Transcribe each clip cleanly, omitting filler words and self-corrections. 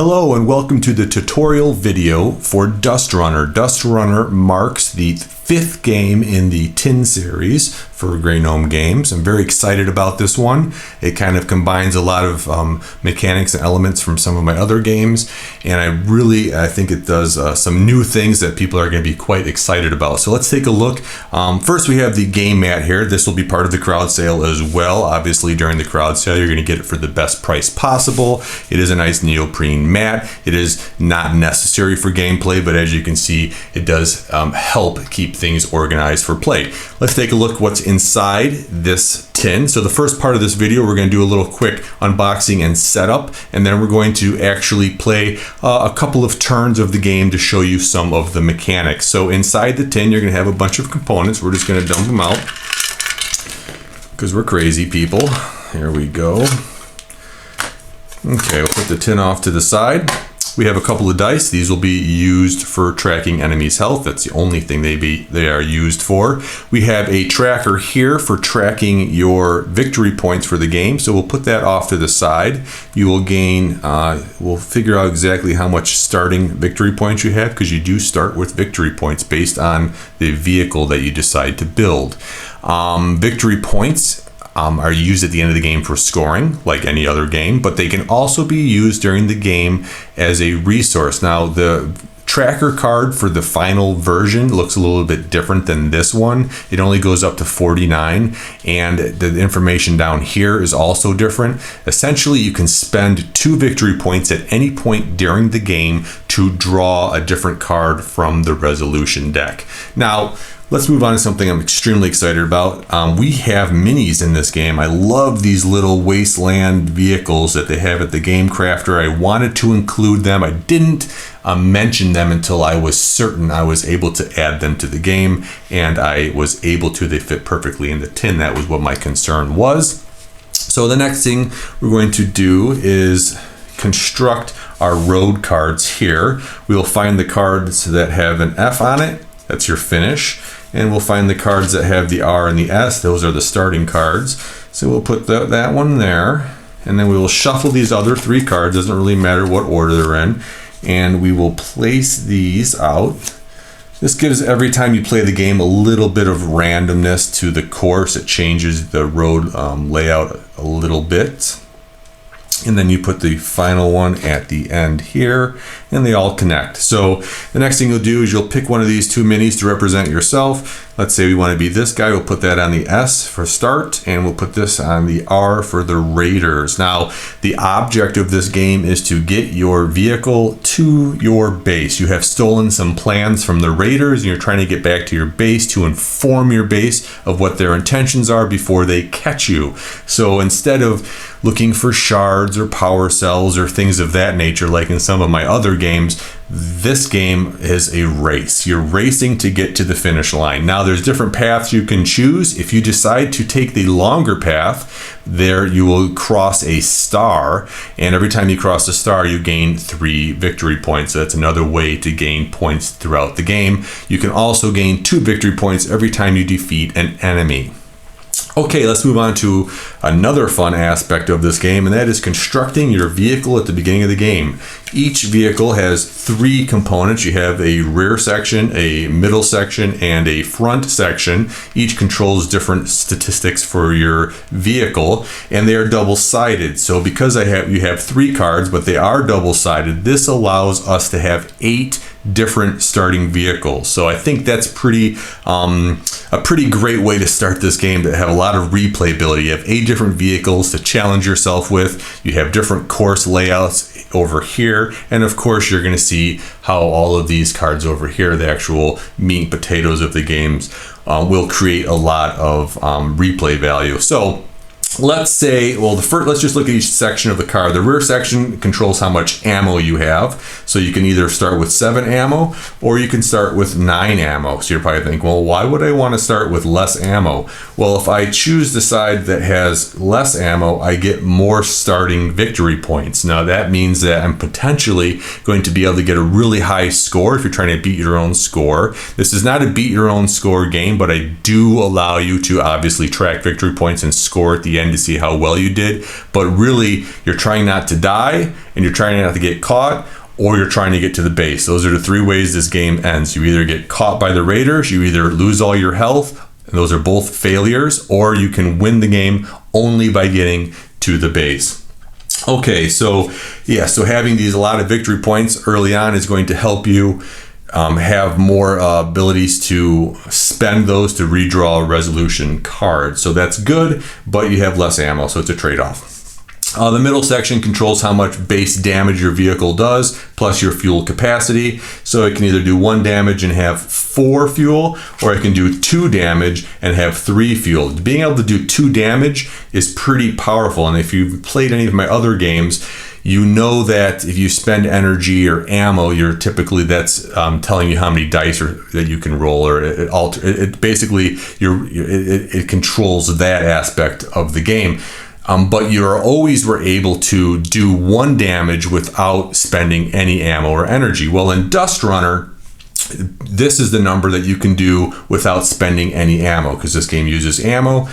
Hello and welcome to the tutorial video for Dustrunner. Dustrunner marks the 5th game in the Tin series for Grey Gnome Games. I'm very excited about this one. It kind of combines a lot of mechanics and elements from some of my other games, and I think it does some new things that people are going to be quite excited about. So let's take a look. First, we have the game mat here. This will be part of the crowd sale as well. Obviously, during the crowd sale, you're going to get it for the best price possible. It is a nice neoprene mat. It is not necessary for gameplay, but as you can see, it does help keep things organized for play. Let's take a look what's inside this tin. So the first part of this video, we're going to do a little quick unboxing and setup, and then we're going to actually play a couple of turns of the game to show you some of the mechanics. So inside the tin, you're going to have a bunch of components. We're just going to dump them out because we're crazy people. Here we go. Okay, we'll put the tin off to the side. We have a couple of dice. These will be used for tracking enemies' health. That's the only thing they are used for. We have a tracker here for tracking your victory points for the game. So we'll put that off to the side. You will gain, we'll figure out exactly how much starting victory points you have, because you do start with victory points based on the vehicle that you decide to build. Victory points are used at the end of the game for scoring, like any other game, but they can also be used during the game as a resource. Now, the tracker card for the final version looks a little bit different than this one. It only goes up to 49, and the information down here is also different. Essentially, you can spend 2 victory points at any point during the game to draw a different card from the resolution deck. Now, let's move on to something I'm extremely excited about. We have minis in this game. I love these little wasteland vehicles that they have at the Game Crafter. I wanted to include them. I didn't mention them until I was certain I was able to add them to the game, and I was able to. They fit perfectly in the tin. That was what my concern was. So the next thing we're going to do is construct our road cards here. We'll find the cards that have an F on it. That's your finish. And we'll find the cards that have the R and the S. Those are the starting cards. So we'll put that one there. And then we will shuffle these other 3 cards. Doesn't really matter what order they're in. And we will place these out. This gives, every time you play the game, a little bit of randomness to the course. It changes the road layout a little bit. And then you put the final one at the end here, and they all connect. So the next thing you'll do is you'll pick one of these 2 minis to represent yourself. Let's say we want to be this guy. We'll put that on the S for start, and we'll put this on the R for the Raiders. Now, the object of this game is to get your vehicle to your base. You have stolen some plans from the Raiders, and you're trying to get back to your base to inform your base of what their intentions are before they catch you. So instead of looking for shards or power cells or things of that nature, like in some of my other games, this game is a race. You're racing to get to the finish line. Now, there's different paths you can choose. If you decide to take the longer path, there you will cross a star, and every time you cross a star, you gain 3 victory points. So that's another way to gain points throughout the game. You can also gain 2 victory points every time you defeat an enemy. Okay, let's move on to another fun aspect of this game, and that is constructing your vehicle at the beginning of the game. Each vehicle has 3 components. You have a rear section, a middle section, and a front section. Each controls different statistics for your vehicle, and they are double-sided. So because you have 3 cards, but they are double-sided, this allows us to have 8 different starting vehicles. So I think that's a pretty great way to start this game, to have a lot of replayability. You have 8 different vehicles to challenge yourself with. You have different course layouts over here, and of course you're going to see how all of these cards over here, the actual meat and potatoes of the games, will create a lot of replay value. So let's say, well, let's just look at each section of the car. The rear section controls how much ammo you have. So you can either start with 7 ammo, or you can start with 9 ammo. So you're probably thinking, well, why would I want to start with less ammo? Well, if I choose the side that has less ammo, I get more starting victory points. Now that means that I'm potentially going to be able to get a really high score if you're trying to beat your own score. This is not a beat your own score game, but I do allow you to obviously track victory points and score at the again to see how well you did. But really, you're trying not to die, and you're trying not to get caught, or you're trying to get to the base. Those are the three ways this game ends. You either get caught by the raiders, you either lose all your health, and those are both failures, or you can win the game only by getting to the base. Okay, so yeah, so having a lot of victory points early on is going to help you have more abilities to spend those to redraw resolution cards. So that's good, but you have less ammo, so it's a trade-off. The middle section controls how much base damage your vehicle does, plus your fuel capacity. So it can either do 1 damage and have 4 fuel, or it can do 2 damage and have 3 fuel. Being able to do 2 damage is pretty powerful, and if you've played any of my other games, you know that if you spend energy or ammo, you're typically, that's telling you how many dice that you can roll, or it basically it controls that aspect of the game. But you always were able to do 1 damage without spending any ammo or energy. Well, in Dustrunner, this is the number that you can do without spending any ammo, because this game uses ammo.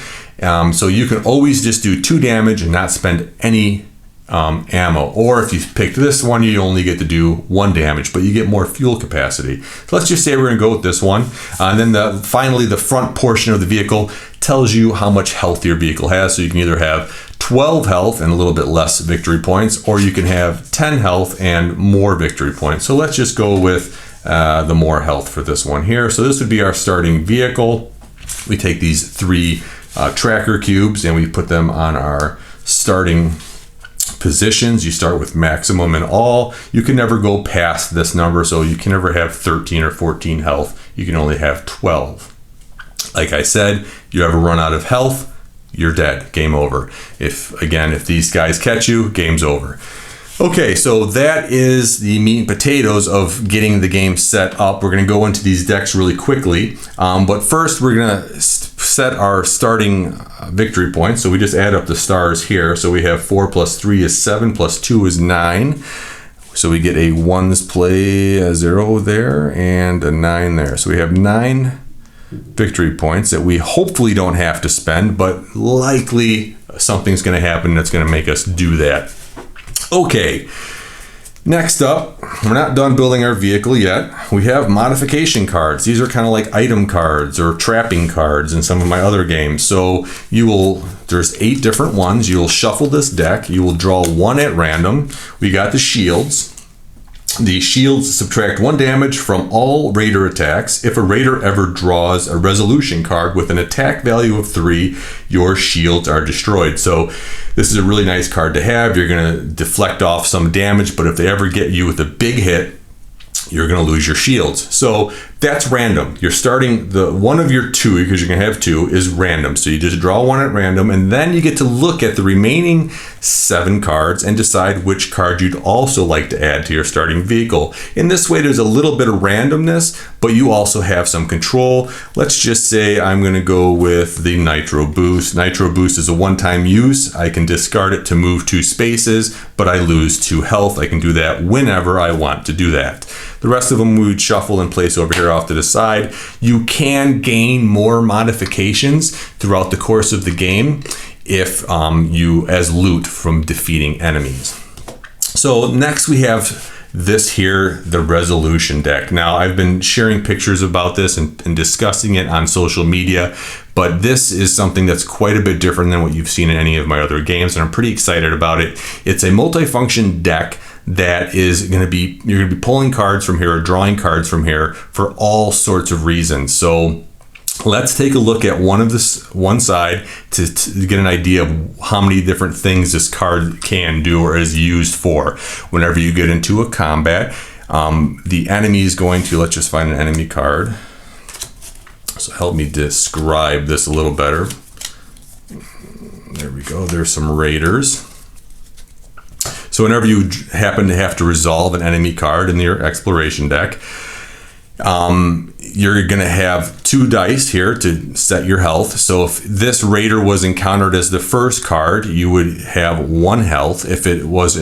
So you can always just do 2 damage and not spend any ammo. Or if you picked this one, you only get to do 1 damage, but you get more fuel capacity. So let's just say we're going to go with this one. And then finally, the front portion of the vehicle tells you how much health your vehicle has. So you can either have 12 health and a little bit less victory points, or you can have 10 health and more victory points. So let's just go with the more health for this one here. So this would be our starting vehicle. We take these 3 tracker cubes and we put them on our starting positions. You start with maximum and all. You can never go past this number, so you can never have 13 or 14 health. You can only have 12. Like I said, you ever run out of health, you're dead. Game over. If these guys catch you, game's over. Okay, so that is the meat and potatoes of getting the game set up. We're going to go into these decks really quickly, but first we're going to set our starting victory points. So we just add up the stars here. So we have 4 plus 3 is 7 plus 2 is 9. So we get a 1s play, a 0 there, and a 9 there. So we have 9 victory points that we hopefully don't have to spend, but likely something's going to happen that's going to make us do that. Okay, next up, we're not done building our vehicle yet. We have modification cards. These are kind of like item cards or trapping cards in some of my other games. So there's 8 different ones. You'll shuffle this deck. You will draw 1 at random. We got the shields. The shields subtract 1 damage from all raider attacks. If a raider ever draws a resolution card with an attack value of 3, your shields are destroyed. So this is a really nice card to have. You're going to deflect off some damage, but if they ever get you with a big hit, you're going to lose your shields. So that's random. You're starting one of your 2, because you're going to have 2, is random. So you just draw 1 at random, and then you get to look at the remaining 7 cards and decide which card you'd also like to add to your starting vehicle. In this way, there's a little bit of randomness, but you also have some control. Let's just say I'm going to go with the Nitro Boost. Nitro Boost is a one-time use. I can discard it to move 2 spaces, but I lose 2 health. I can do that whenever I want to do that. The rest of them we would shuffle and place over here off to the side. You can gain more modifications throughout the course of the game if you as loot from defeating enemies. So next we have this here, the resolution deck. Now I've been sharing pictures about this and discussing it on social media, but this is something that's quite a bit different than what you've seen in any of my other games, and I'm pretty excited about it. It's a multifunction deck that is going to be, you're going to be pulling cards from here or drawing cards from here for all sorts of reasons. So let's take a look at one side to get an idea of how many different things this card can do or is used for. Whenever you get into a combat, the enemy is going to, let's just find an enemy card. So help me describe this a little better. There we go. There's some raiders. So whenever you happen to have to resolve an enemy card in your exploration deck, you're going to have 2 dice here to set your health. So if this raider was encountered as the first card, you would have 1 health. If it was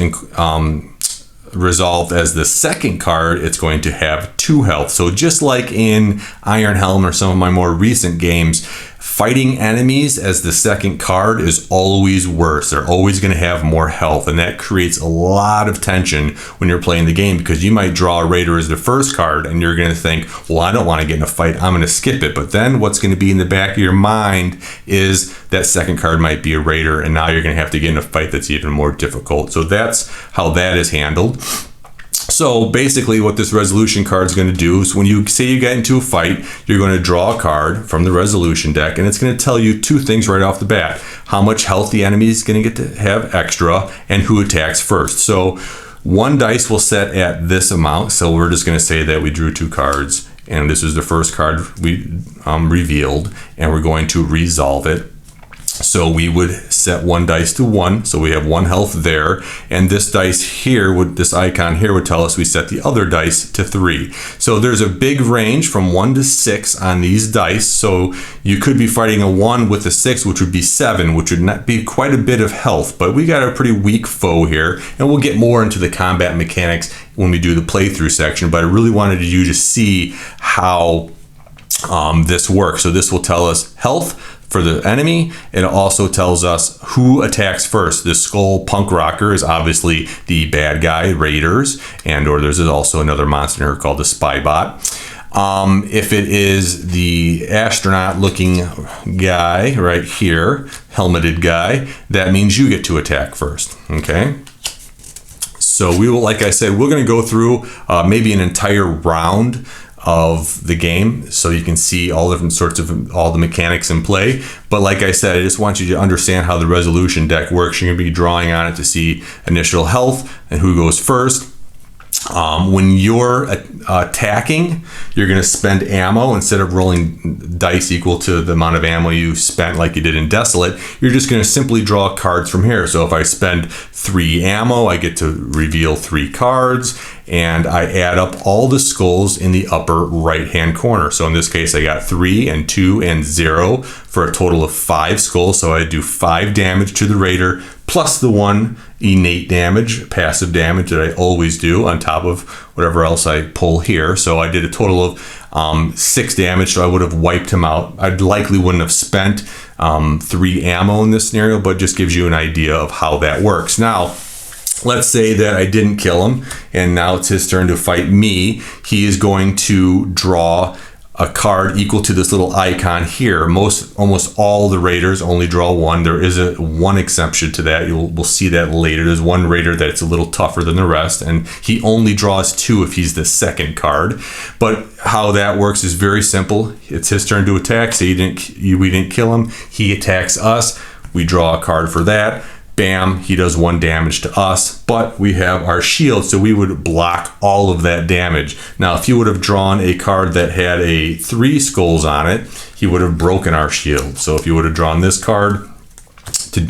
resolved as the second card, it's going to have 2 health. So just like in Iron Helm or some of my more recent games, fighting enemies as the second card is always worse. They're always going to have more health, and that creates a lot of tension when you're playing the game, because you might draw a raider as the first card and you're going to think, well, I don't want to get in a fight, I'm going to skip it. But then what's going to be in the back of your mind is that second card might be a raider, and now you're going to have to get in a fight that's even more difficult. So that's how that is handled. So basically what this resolution card is going to do is when you say you get into a fight, you're going to draw a card from the resolution deck, and it's going to tell you two things right off the bat: how much health the enemy is going to get to have extra, and who attacks first. So one dice will set at this amount. So we're just going to say that we drew 2 cards, and this is the first card we revealed, and we're going to resolve it. So we would set 1 dice to 1, so we have 1 health there, and this dice here, this icon here would tell us we set the other dice to 3. So there's a big range from 1 to 6 on these dice, so you could be fighting a 1 with a 6, which would be 7, which would not be quite a bit of health, but we got a pretty weak foe here, and we'll get more into the combat mechanics when we do the playthrough section, but I really wanted you to see how this works. So this will tell us health for the enemy. It also tells us who attacks first. This skull punk rocker is obviously the bad guy, raiders, and or there's also another monster here called the spy bot. If it is the astronaut looking guy right here, helmeted guy, that means you get to attack first. Okay. So we will, like I said, we're going to go through maybe an entire round of the game so you can see all different sorts of all the mechanics in play. But like I said, I just want you to understand how the resolution deck works. You're going to be drawing on it to see initial health and who goes first. When you're attacking, you're going to spend ammo. Instead of rolling dice equal to the amount of ammo you spent like you did in Desolate, you're just going to simply draw cards from here. So if I spend 3 ammo, I get to reveal 3 cards, and I add up all the skulls in the upper right hand corner. So in this case, I got 3 and 2 and 0 for a total of 5 skulls. So I do 5 damage to the raider plus the 1 innate damage, passive damage that I always do on top of whatever else I pull here. So I did a total of 6 damage, so I would have wiped him out. I likely wouldn't have spent 3 ammo in this scenario, but just gives you an idea of how that works. Now, let's say that I didn't kill him, and now it's his turn to fight me. He is going to draw a card equal to this little icon here. Almost all the raiders only draw 1. There is one exception to that. We'll see that later. There's one raider that's a little tougher than the rest, and he only draws 2 if he's the second card. But how that works is very simple. It's his turn to attack. So we didn't kill him. He attacks us. We draw a card for that. Bam, he does 1 damage to us, but we have our shield, so we would block all of that damage. Now, if you would have drawn a card that had 3 skulls on it, he would have broken our shield. So if you would have drawn this card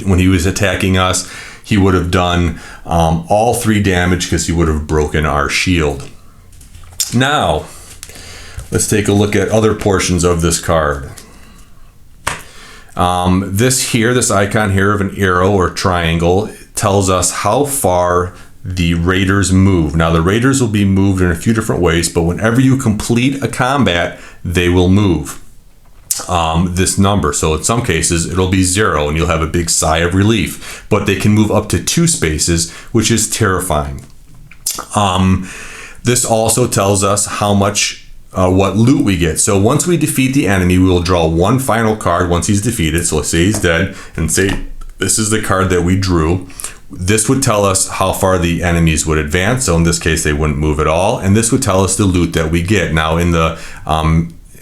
when he was attacking us, he would have done all 3 damage because he would have broken our shield. Now, let's take a look at other portions of this card. This icon here of an arrow or triangle tells us how far the raiders move. Now, the raiders will be moved in a few different ways, but whenever you complete a combat, they will move this number. So in some cases, it'll be 0, and you'll have a big sigh of relief, but they can move up to 2 spaces, which is terrifying. This also tells us how much what loot we get. So once we defeat the enemy, we will draw 1 final card once he's defeated. So let's say he's dead, and say this is the card that we drew. This would tell us how far the enemies would advance. So in this case, they wouldn't move at all. And this would tell us the loot that we get. Now in the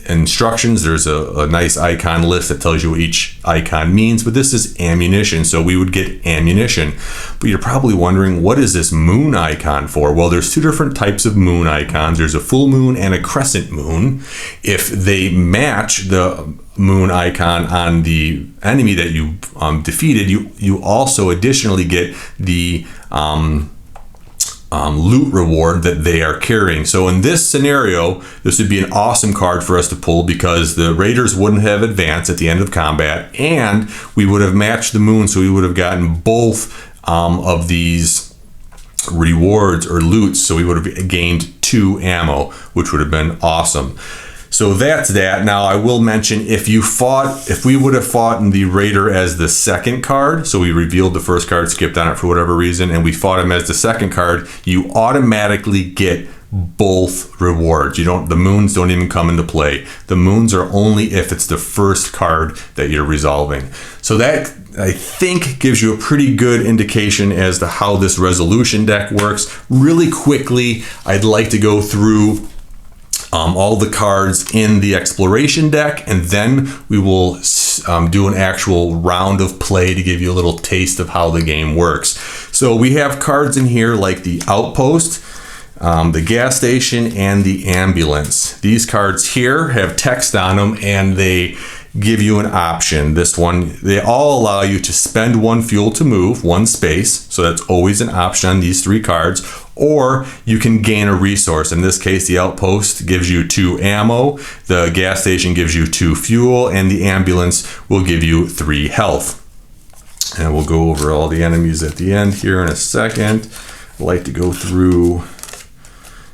instructions, there's a nice icon list that tells you what each icon means, but this is ammunition, so we would get ammunition. But you're probably wondering, what is this moon icon for? Well, there's 2 different types of moon icons. There's a full moon and a crescent moon. If they match the moon icon on the enemy that you defeated, you also additionally get the loot reward that they are carrying. So in this scenario, this would be an awesome card for us to pull because the raiders wouldn't have advanced at the end of combat, and we would have matched the moon, so we would have gotten both of these rewards or loots. So we would have gained 2 ammo, which would have been awesome. So that's that. Now I will mention, if we would have fought in the Raider as the second card, so we revealed the first card, skipped on it for whatever reason, and we fought him as the second card, you automatically get both rewards. The moons don't even come into play. The moons are only if it's the first card that you're resolving. So that, I think, gives you a pretty good indication as to how this resolution deck works. Really quickly, I'd like to go through all the cards in the exploration deck, and then we will do an actual round of play to give you a little taste of how the game works. So we have cards in here like the outpost, the gas station, and the ambulance. These cards here have text on them, and they give you an option. This one, they all allow you to spend 1 fuel to move 1 space, so that's always an option on these 3 cards, or you can gain a resource. In this case, the outpost gives you 2 ammo, the gas station gives you 2 fuel, and the ambulance will give you 3 health. And we'll go over all the enemies at the end here in a second. I'd like to go through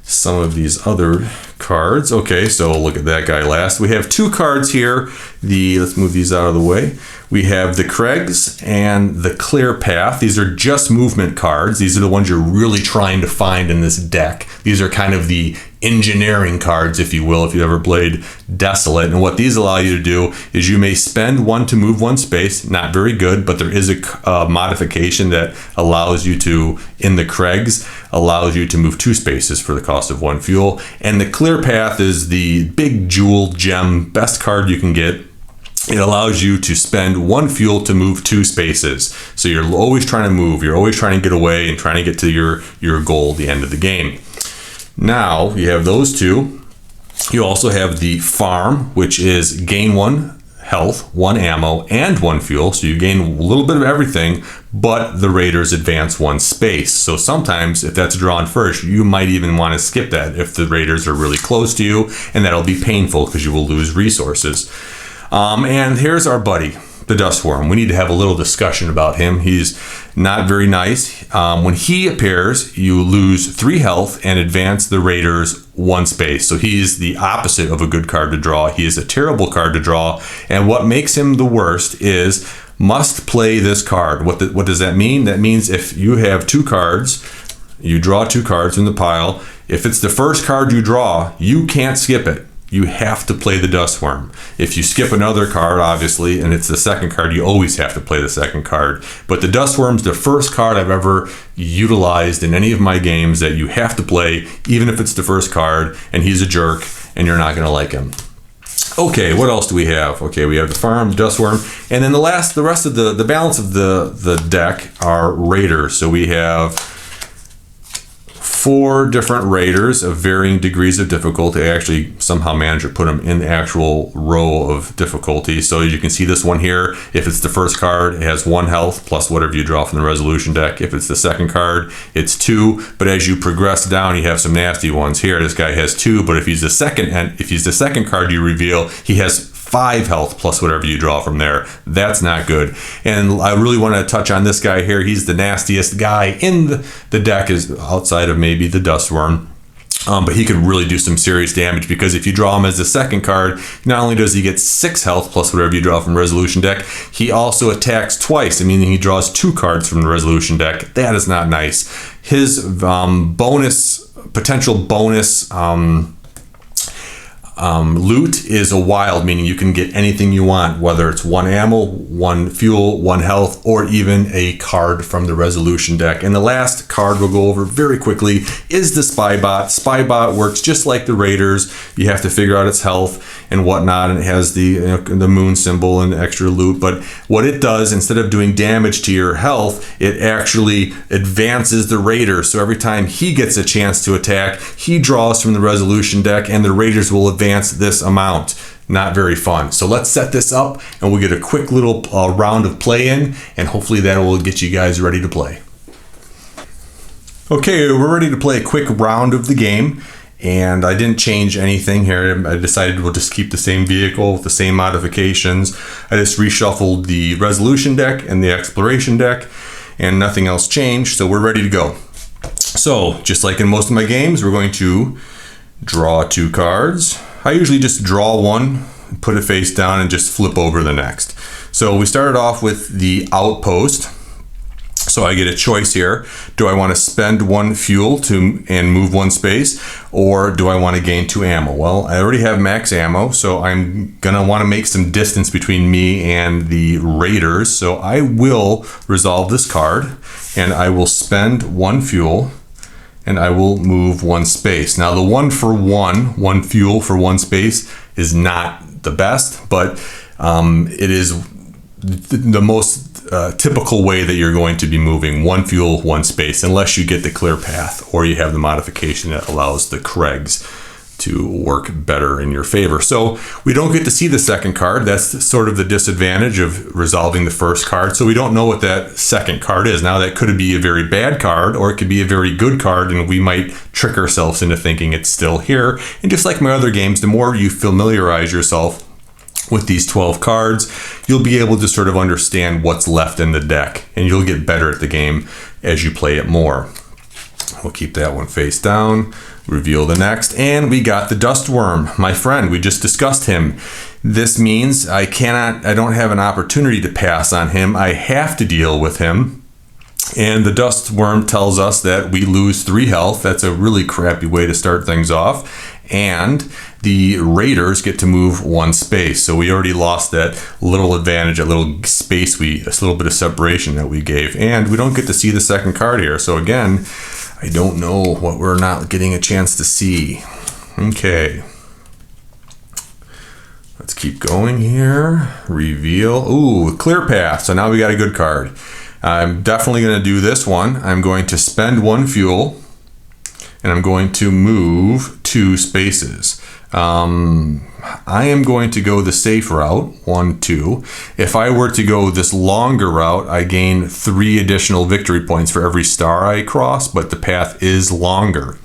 some of these other cards. Okay, so look at that guy last. We have 2 cards here. Let's move these out of the way. We have the Craigs and the Clear Path. These are just movement cards. These are the ones you're really trying to find in this deck. These are kind of the engineering cards, if you will, if you ever played Desolate. And what these allow you to do is you may spend 1 to move 1 space. Not very good, but there is a modification that allows you to, in the Craigs, allows you to move 2 spaces for the cost of 1 fuel. And the Clear Path is the big jewel gem, best card you can get. It allows you to spend 1 fuel to move 2 spaces. So you're always trying to move. You're always trying to get away and trying to get to your goal at the end of the game. Now you have those 2. You also have the farm, which is gain 1 health, 1 ammo, and 1 fuel. So you gain a little bit of everything, but the Raiders advance 1 space. So sometimes if that's drawn first, you might even want to skip that if the Raiders are really close to you, and that'll be painful because you will lose resources. And here's our buddy, the Dustworm. We need to have a little discussion about him. He's not very nice. When he appears, you lose 3 health and advance the Raiders 1 space. So he's the opposite of a good card to draw. He is a terrible card to draw. And what makes him the worst is must play this card. What does that mean? That means if you have 2 cards, you draw 2 cards from the pile. If it's the first card you draw, you can't skip it. You have to play the Dustworm. If you skip another card, obviously, and it's the second card, you always have to play the second card. But the Dustworm's the first card I've ever utilized in any of my games that you have to play, even if it's the first card, and he's a jerk, and you're not gonna like him. Okay, what else do we have? Okay, we have the farm, the Dustworm, and then the rest of the balance of the deck are Raiders. So we have 4 different Raiders of varying degrees of difficulty. I actually somehow managed to put them in the actual row of difficulty. So you can see this one here. If it's the first card, it has 1 health plus whatever you draw from the resolution deck. If it's the second card, it's 2. But as you progress down, you have some nasty ones here. This guy has 2, but if he's the second card you reveal, he has 5 health plus whatever you draw from there. That's not good. And I really want to touch on this guy here. He's the nastiest guy in the deck, is outside of maybe the Dustworm. But he could really do some serious damage, because if you draw him as the second card, not only does he get 6 health plus whatever you draw from the resolution deck, he also attacks twice, meaning he draws 2 cards from the resolution deck. That is not nice. His potential bonus loot is a wild, meaning you can get anything you want, whether it's 1 ammo, 1 fuel, 1 health, or even a card from the resolution deck. And the last card we'll go over very quickly is the Spybot. Spybot works just like the Raiders. You have to figure out its health and whatnot, and it has the moon symbol and extra loot. But what it does, instead of doing damage to your health, it actually advances the Raider. So every time he gets a chance to attack, he draws from the resolution deck, and the Raiders will advance this amount. Not very fun. So let's set this up, and we'll get a quick little round of play in, and hopefully that will get you guys ready to play. Okay, we're ready to play a quick round of the game, and I didn't change anything here. I decided we'll just keep the same vehicle with the same modifications. I just reshuffled the resolution deck and the exploration deck, and nothing else changed, so we're ready to go. So just like in most of my games, we're going to draw 2 cards. I usually just draw one, put it face down, and just flip over the next. So we started off with the outpost. So I get a choice here. Do I want to spend 1 fuel and move 1 space, or do I want to gain 2 ammo? Well, I already have max ammo, so I'm gonna want to make some distance between me and the raiders. So I will resolve this card, and I will spend 1 fuel, and I will move 1 space. Now the 1 for 1 fuel for 1 space is not the best, but it is the most typical way that you're going to be moving: 1 fuel, 1 space, unless you get the clear path or you have the modification that allows the Craigs to work better in your favor. So we don't get to see the second card. That's sort of the disadvantage of resolving the first card. So we don't know what that second card is. Now that could be a very bad card, or it could be a very good card, and we might trick ourselves into thinking it's still here. And just like my other games, the more you familiarize yourself with these 12 cards, you'll be able to sort of understand what's left in the deck, and you'll get better at the game as you play it more. We'll keep that one face down, reveal the next, and we got the Dustworm, my friend. We just discussed him. This means I don't have an opportunity to pass on him. I have to deal with him. And the Dustworm tells us that we lose 3 health. That's a really crappy way to start things off. And the raiders get to move 1 space. So we already lost that little advantage, that little space, a little bit of separation that we gave. And we don't get to see the second card here. So again, I don't know what we're not getting a chance to see. Okay. Let's keep going here. Reveal. Ooh, clear path. So now we got a good card. I'm definitely going to do this one. I'm going to spend 1 fuel, and I'm going to move 2 spaces. I am going to go the safe route, 1, 2. If I were to go this longer route, I gain 3 additional victory points for every star I cross, but the path is longer.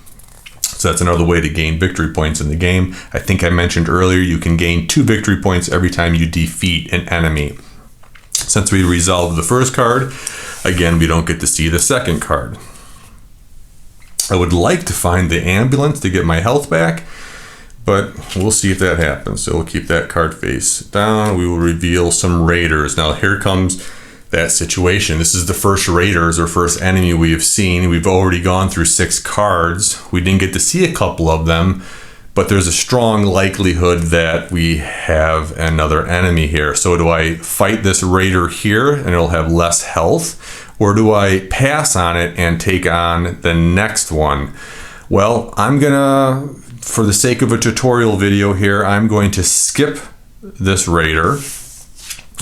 So that's another way to gain victory points in the game. I think I mentioned earlier, you can gain 2 victory points every time you defeat an enemy. Since we resolved the first card, again, we don't get to see the second card. I would like to find the ambulance to get my health back, but we'll see if that happens. So we'll keep that card face down. We will reveal some raiders. Now here comes that situation. This is the first raiders or first enemy we have seen. We've already gone through 6 cards. We didn't get to see a couple of them, but there's a strong likelihood that we have another enemy here. So do I fight this raider here and it'll have less health? Or do I pass on it and take on the next one? Well, I'm gonna, for the sake of a tutorial video here, I'm going to skip this raider.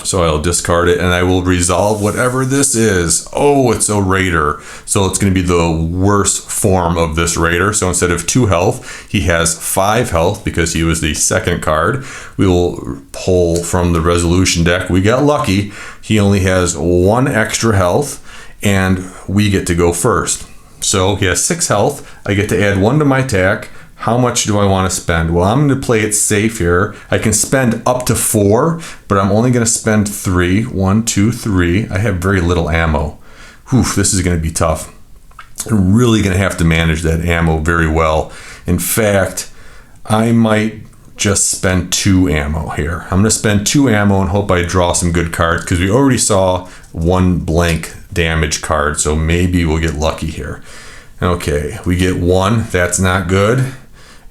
So I'll discard it and I will resolve whatever this is. Oh, it's a raider. So it's going to be the worst form of this raider. So instead of 2 health, he has 5 health because he was the second card. We will pull from the resolution deck. We got lucky. He only has 1 extra health and we get to go first. So he has 6 health. I get to add 1 to my attack. How much do I want to spend? Well, I'm going to play it safe here. I can spend up to 4, but I'm only going to spend 3. 1, 2, 3. I have very little ammo. Whew, this is going to be tough. I'm really going to have to manage that ammo very well. In fact, I might just spend 2 ammo here. I'm going to spend 2 ammo and hope I draw some good cards because we already saw 1 blank damage card, so maybe we'll get lucky here. Okay, we get 1. That's not good.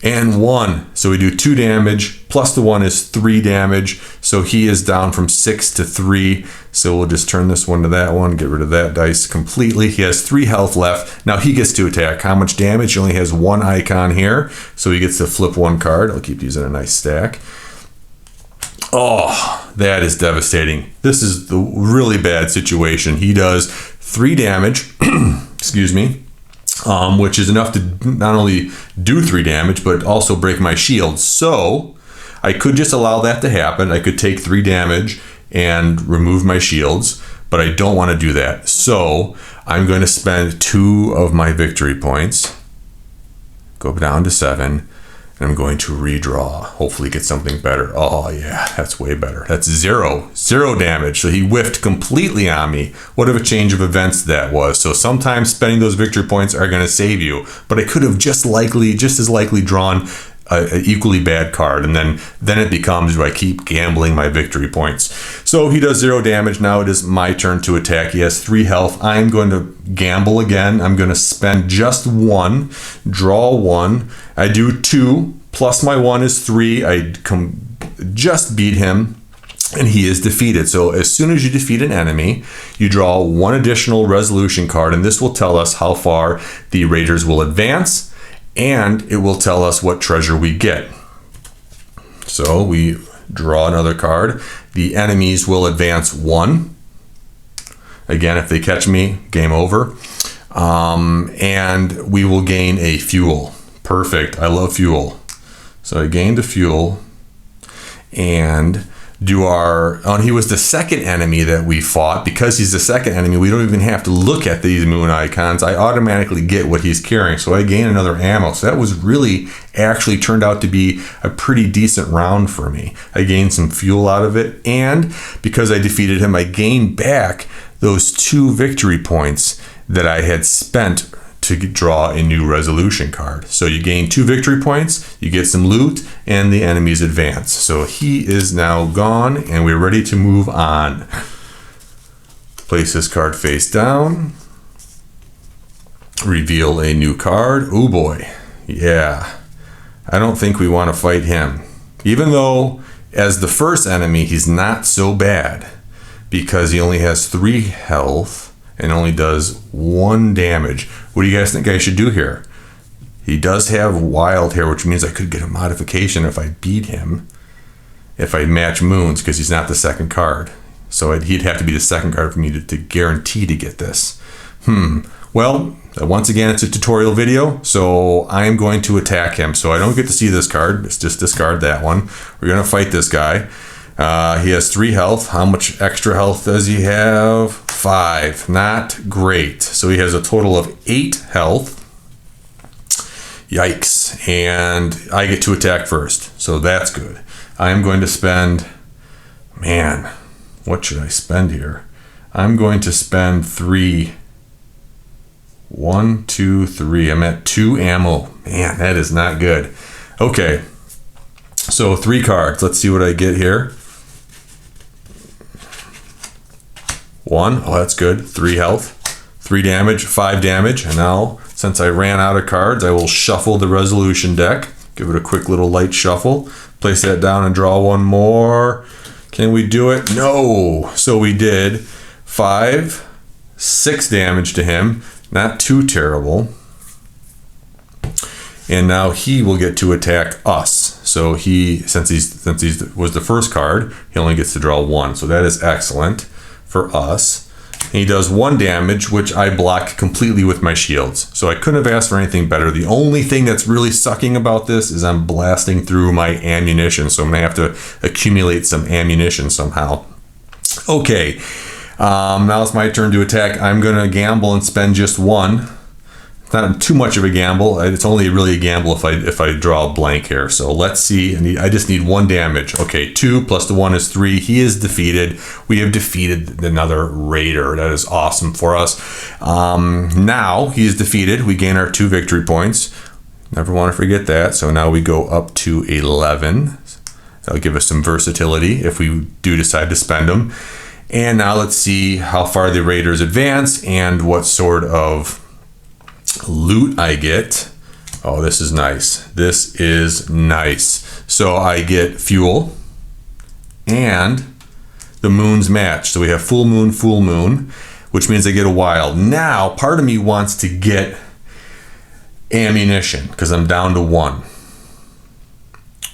And 1. So we do 2 damage, plus the 1 is 3 damage. So he is down from 6 to 3. So we'll just turn this one to that one, get rid of that dice completely. He has 3 health left. Now he gets to attack. How much damage? He only has 1 icon here. So he gets to flip 1 card. I'll keep these in a nice stack. Oh, that is devastating. This is the really bad situation. He does 3 damage, excuse me. Which is enough to not only do 3 damage, but also break my shield. So I could just allow that to happen. I could take 3 damage and remove my shields, but I don't want to do that. So I'm going to spend 2 of my victory points, go down to 7, and I'm going to redraw, hopefully get something better. Oh yeah, that's way better. That's 0 damage. So he whiffed completely on me. What of a change of events that was. So sometimes spending those victory points are going to save you, but I could have just as likely drawn an equally bad card, and then it becomes, do I keep gambling my victory points? So he does 0 damage. Now it is my turn to attack. He has 3 health. I'm going to gamble again. I'm going to spend just 1, draw 1. I do 2 plus my 1 is 3. I just beat him, and he is defeated. So as soon as you defeat an enemy, you draw 1 additional resolution card, and this will tell us how far the raiders will advance, and it will tell us what treasure we get. So we draw another card. The enemies will advance 1. Again, if they catch me, game over. And we will gain a fuel. Perfect. I love fuel. So I gained a fuel, and he was the second enemy that we fought. Because he's the second enemy, we don't even have to look at these moon icons. I automatically get what he's carrying, so I gain another ammo. So that was really actually turned out to be a pretty decent round for me. I gained some fuel out of it, and because I defeated him, I gained back those 2 victory points that I had spent to draw a new resolution card. So you gain 2 victory points, you get some loot, and the enemies advance. So he is now gone, and we're ready to move on. Place this card face down. Reveal a new card. Oh boy. Yeah. I don't think we want to fight him. Even though, as the first enemy, he's not so bad, because he only has 3 health and only does 1 damage. What do you guys think I should do here? He does have wild hair, which means I could get a modification if I beat him, if I match moons, because he's not the second card. So he'd have to be the second card for me to guarantee to get this. Well, once again, it's a tutorial video, so I am going to attack him. So I don't get to see this card. Let's just discard that one. We're going to fight this guy. He has 3 health. How much extra health does he have? 5. Not great. So he has a total of 8 health. Yikes. And I get to attack first. So that's good. I am going to spend... Man, what should I spend here? I'm going to spend 3. 1, 2, 3. I'm at 2 ammo. Man, that is not good. Okay. So 3 cards. Let's see what I get here. 1. Oh, that's good. 3 health. 3 damage. 5 damage. And now, since I ran out of cards, I will shuffle the resolution deck. Give it a quick little light shuffle. Place that down and draw 1 more. Can we do it? No. So we did 5, 6 damage to him. Not too terrible. And now he will get to attack us. So since he was the first card, he only gets to draw 1. So that is excellent for us. And he does 1 damage, which I block completely with my shields. So I couldn't have asked for anything better. The only thing that's really sucking about this is I'm blasting through my ammunition. So I'm gonna have to accumulate some ammunition somehow. Okay, now it's my turn to attack. I'm gonna gamble and spend just 1. Not too much of a gamble. It's only really a gamble if I draw a blank here. So let's see. I just need 1 damage. Okay, 2 plus the 1 is 3. He is defeated. We have defeated another raider. That is awesome for us. Now he is defeated. We gain our 2 victory points. Never want to forget that. So now we go up to 11. That'll give us some versatility if we do decide to spend them. And now let's see how far the raiders advance and what sort of loot I get. Oh, this is nice. This is nice. So I get fuel and the moons match. So we have full moon, which means I get a wild. Now, part of me wants to get ammunition because I'm down to 1.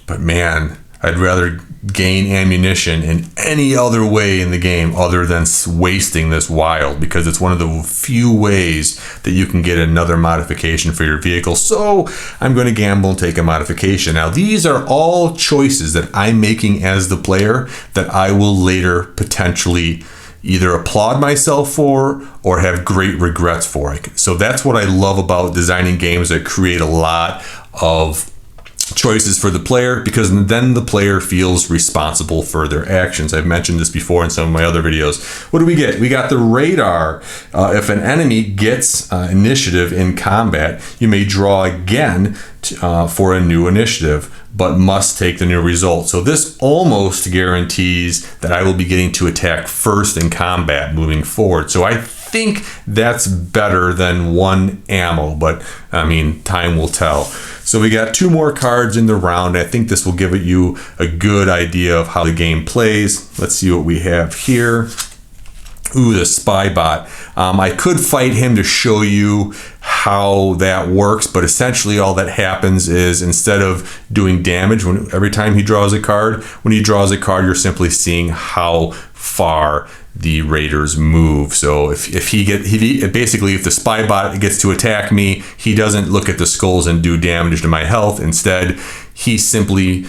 But man, I'd rather gain ammunition in any other way in the game other than wasting this wild, because it's one of the few ways that you can get another modification for your vehicle. So I'm going to gamble and take a modification. Now, these are all choices that I'm making as the player that I will later potentially either applaud myself for or have great regrets for. So that's what I love about designing games that create a lot of choices for the player, because then the player feels responsible for their actions. I've mentioned this before in some of my other videos. What do we get? We got the radar. If an enemy gets initiative in combat, you may draw again for a new initiative, but must take the new result. So this almost guarantees that I will be getting to attack first in combat moving forward. So I think that's better than 1 ammo, but I mean, time will tell. So we got 2 more cards in the round. I think this will give you a good idea of how the game plays. Let's see what we have here. Ooh, the spy bot. I could fight him to show you how that works, but essentially all that happens is, instead of doing damage every time he draws a card, when he draws a card, you're simply seeing how far the raiders move. So if the spy bot gets to attack me, he doesn't look at the skulls and do damage to my health. Instead, he simply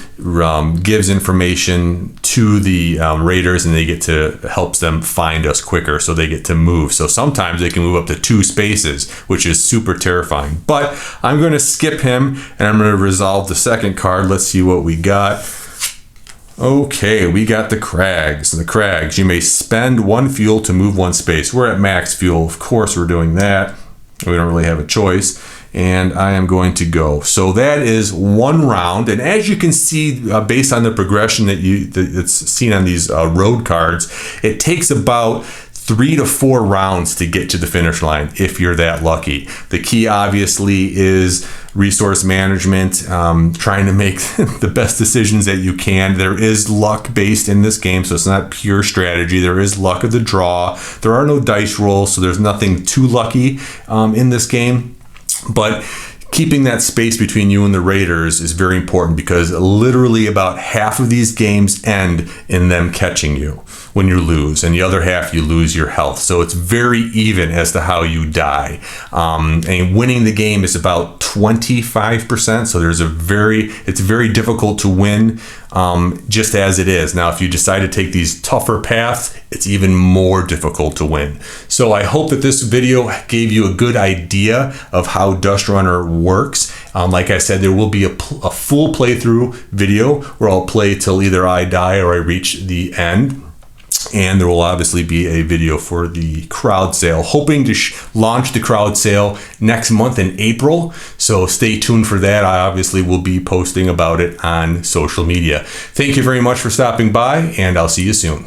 gives information to the raiders, and they get to helps them find us quicker, so they get to move. So sometimes they can move up to 2 spaces, which is super terrifying. But I'm going to skip him, and I'm going to resolve the second card. Let's see what we got. Okay, we got the Crags. The Crags, you may spend 1 fuel to move 1 space. We're at max fuel. Of course, we're doing that. We don't really have a choice. And I am going to go. So that is 1 round. And as you can see, based on the progression that's seen on these road cards, it takes about 3 to 4 rounds to get to the finish line if you're that lucky. The key obviously is resource management, trying to make the best decisions that you can. There is luck based in this game, so it's not pure strategy. There is luck of the draw. There are no dice rolls, so there's nothing too lucky in this game. But keeping that space between you and the raiders is very important, because literally about half of these games end in them catching you when you lose, and the other half you lose your health. So it's very even as to how you die. And winning the game is about 25%. So it's very difficult to win, just as it is. Now, if you decide to take these tougher paths, it's even more difficult to win. So I hope that this video gave you a good idea of how Dustrunner works. Like I said, there will be a full playthrough video where I'll play till either I die or I reach the end. And there will obviously be a video for the crowd sale, hoping to launch the crowd sale next month in April. So stay tuned for that. I obviously will be posting about it on social media. Thank you very much for stopping by, and I'll see you soon.